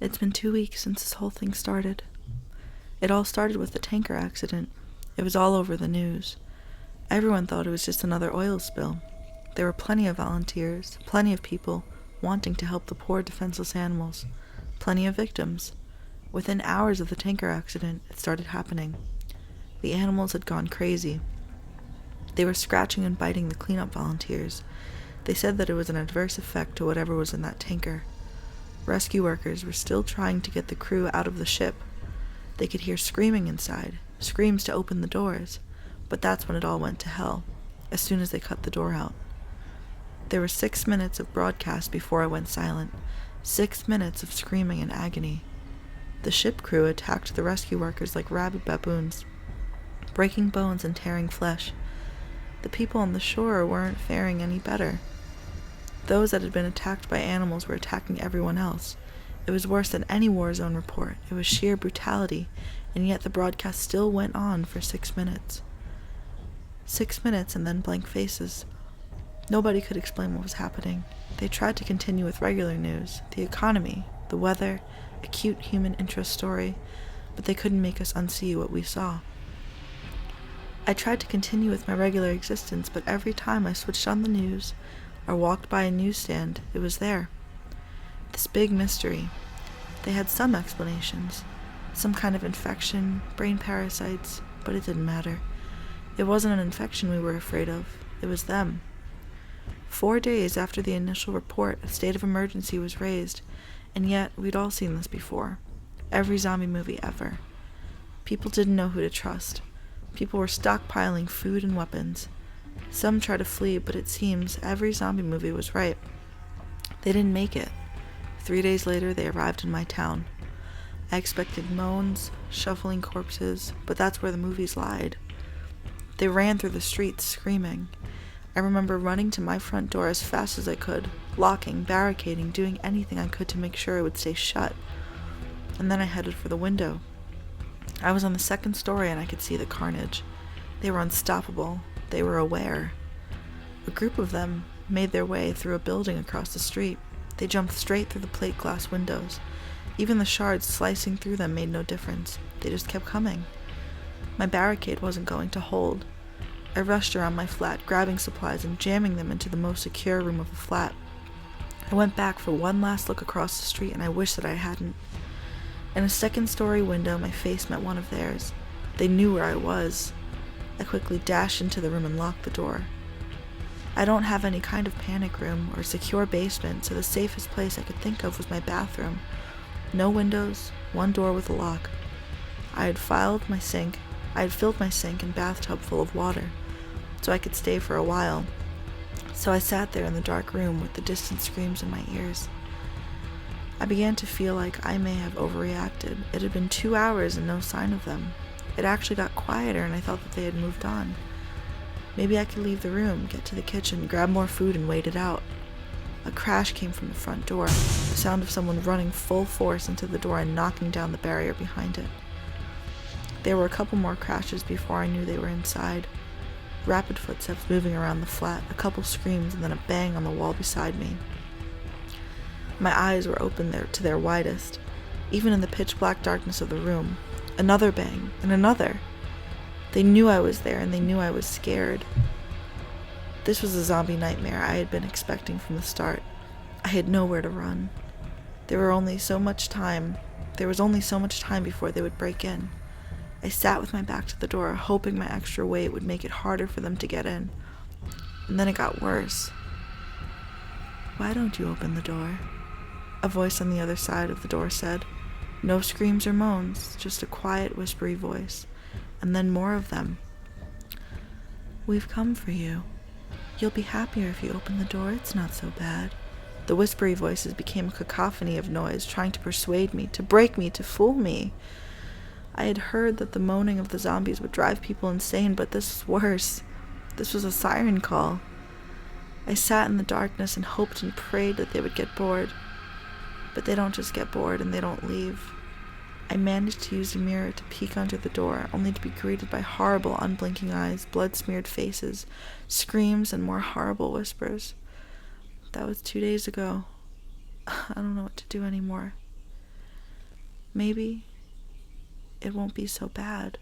It's been 2 weeks since this whole thing started. It all started with the tanker accident. It was all over the news. Everyone thought it was just another oil spill. There were plenty of volunteers, plenty of people wanting to help the poor defenseless animals, plenty of victims. Within hours of the tanker accident, it started happening. The animals had gone crazy. They were scratching and biting the cleanup volunteers. They said that it was an adverse effect to whatever was in that tanker. Rescue workers were still trying to get the crew out of the ship. They could hear screaming inside, screams to open the doors, but that's when it all went to hell, as soon as they cut the door out. There were 6 minutes of broadcast before I went silent, 6 minutes of screaming and agony. The ship crew attacked the rescue workers like rabid baboons, breaking bones and tearing flesh. The people on the shore weren't faring any better. Those that had been attacked by animals were attacking everyone else. It was worse than any war zone report. It was sheer brutality, and yet the broadcast still went on for 6 minutes. 6 minutes and then blank faces. Nobody could explain what was happening. They tried to continue with regular news, the economy, the weather, a cute human interest story, but they couldn't make us unsee what we saw. I tried to continue with my regular existence, but every time I switched on the news or walked by a newsstand, it was there. This big mystery. They had some explanations. Some kind of infection, brain parasites, but it didn't matter. It wasn't an infection we were afraid of. It was them. 4 days after the initial report, a state of emergency was raised, and yet we'd all seen this before. Every zombie movie ever. People didn't know who to trust. People were stockpiling food and weapons. Some tried to flee, but it seems every zombie movie was right. They didn't make it. 3 days later, they arrived in my town. I expected moans, shuffling corpses, but that's where the movies lied. They ran through the streets, screaming. I remember running to my front door as fast as I could, locking, barricading, doing anything I could to make sure it would stay shut. And then I headed for the window. I was on the second story and I could see the carnage. They were unstoppable. They were aware. A group of them made their way through a building across the street. They jumped straight through the plate glass windows. Even the shards slicing through them made no difference. They just kept coming. My barricade wasn't going to hold. I rushed around my flat, grabbing supplies and jamming them into the most secure room of the flat. I went back for one last look across the street, and I wished that I hadn't. In a second-story window, my face met one of theirs. They knew where I was. I quickly dashed into the room and locked the door. I don't have any kind of panic room or secure basement, so the safest place I could think of was my bathroom. No windows, one door with a lock. I had filled my sink and bathtub full of water, so I could stay for a while. So I sat there in the dark room with the distant screams in my ears. I began to feel like I may have overreacted. It had been 2 hours and no sign of them. It actually got quieter and I thought that they had moved on. Maybe I could leave the room, get to the kitchen, grab more food and wait it out. A crash came from the front door, the sound of someone running full force into the door and knocking down the barrier behind it. There were a couple more crashes before I knew they were inside. Rapid footsteps moving around the flat, a couple screams, and then a bang on the wall beside me. My eyes were open to their widest, even in the pitch-black darkness of the room. Another bang, and another. They knew I was there, and they knew I was scared. This was the zombie nightmare I had been expecting from the start. I had nowhere to run. There was only so much time before they would break in. I sat with my back to the door, hoping my extra weight would make it harder for them to get in. And then it got worse. "Why don't you open the door?" a voice on the other side of the door said. No screams or moans, just a quiet, whispery voice. And then more of them. "We've come for you. You'll be happier if you open the door. It's not so bad." The whispery voices became a cacophony of noise, trying to persuade me, to break me, to fool me. I had heard that the moaning of the zombies would drive people insane, but this was worse. This was a siren call. I sat in the darkness and hoped and prayed that they would get bored. But they don't just get bored and they don't leave. I managed to use a mirror to peek under the door, only to be greeted by horrible, unblinking eyes, blood-smeared faces, screams, and more horrible whispers. That was 2 days ago. I don't know what to do anymore. maybe it won't be so bad.